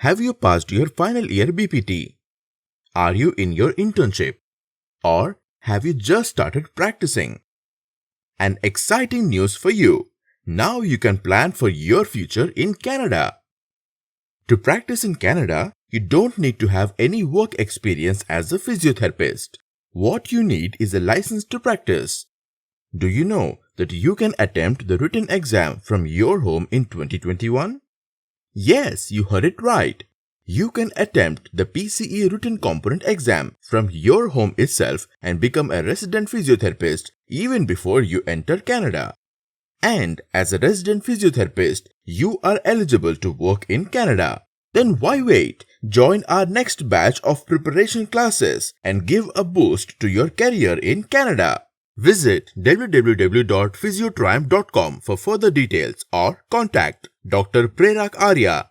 Have you passed your final year BPT? Are you in your internship? Or have you just started practicing? An exciting news for you! Now you can plan for your future in Canada. To practice in Canada, you don't need to have any work experience as a physiotherapist. What you need is a license to practice. Do you know that you can attempt the written exam from your home in 2021? Yes, you heard it right. You can attempt the PCE written component exam from your home itself and become a resident physiotherapist even before you enter Canada. And as a resident physiotherapist, you are eligible to work in Canada. Then why wait? Join our next batch of preparation classes and give a boost to your career in Canada. Visit www.physiotriumph.com for further details or contact Dr. Prerak Arya